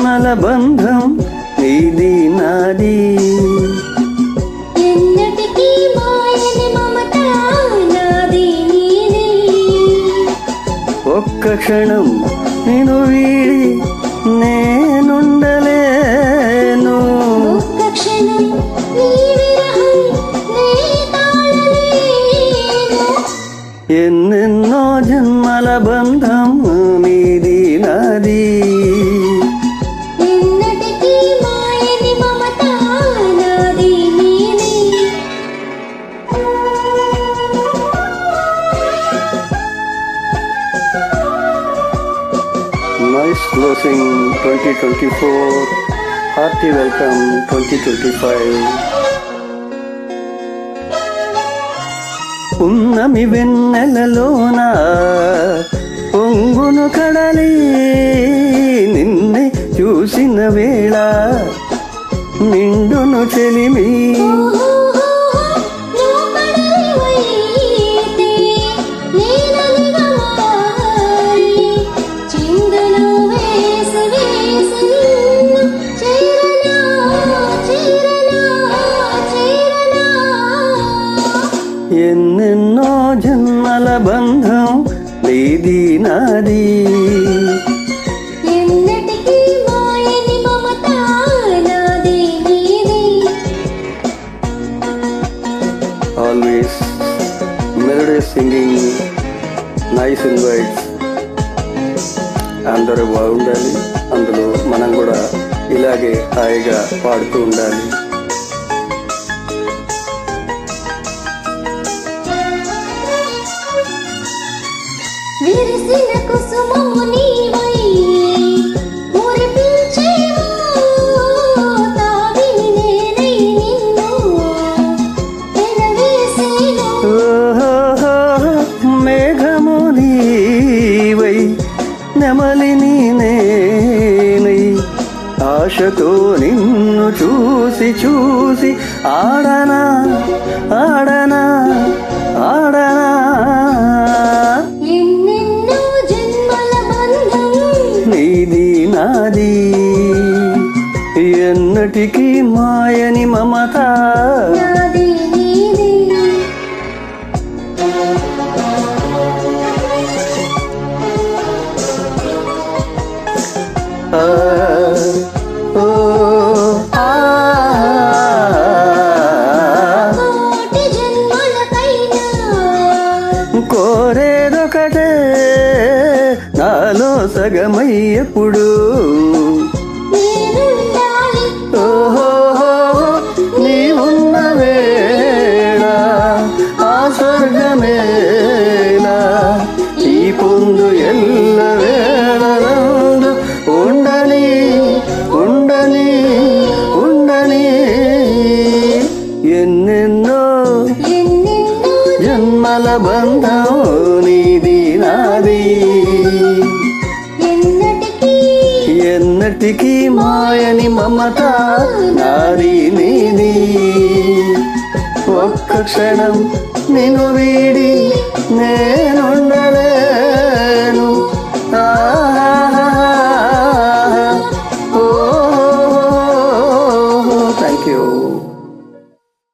జన్మల బంధం నీది నాది. ఎన్నటికీ మాయని మమత నాది నీది. ఒక్క క్షణం నిన్ను వీడి నేనుండలేను. ఒక్క క్షణం నీ విరహం నే తాళలేను. ఎన్నెన్నో జన్మల బంధం నీది నాది. ఎన్నటికీ మాయని మమత నాది నీది. Nice closing 2024. Hearty welcome 2025. పున్నమి వెన్నెలలోన పొంగును కడలి నిన్నే చూసిన వేళ నిండును చెలిమి. ఎన్నెన్నో జన్మల బంధం నీది నాది. ఎన్నటికీ మాయని మమత నాది నీది. Always melodious singing, nice invites. అందరూ బాగుండాలి, అందులో మనం కూడా ఇలాగే హాయిగా పాడుతూ ఉండాలి. విరిసిన కుసుమము నీవై మురిపించేమో తావిని నేనై నిన్ను పెనవేసేను. మేఘము నీవై నెమలిని నేనై ఆశతో నిన్ను చూసి చూసి ఆడనా ఆడనా ఆడనా. ఎన్నెన్నో జన్మల బంధం నీది నాది. ఎన్నటికీ మాయని మమత నాది నీది. ఆ, ఓ, ఆ. కోటి జన్మలకైనా కోరేదొకటే నాలో సగమై ఎప్పుడు. నేనుండాలి. ఓహో నీవున్న వేళ ఆ స్వర్గమేలా ఈ పొందు ఎల్ల వేళలందు ఉండని ఉండని ఉండని. ఎన్నెన్నో ఎన్నెన్నో జన్మల బంధం నీది నాది. ఎన్నటికీ మాయని మమత నాది నీది. ఒక్క క్షణం నిన్ను వీడి నేనుండలేను.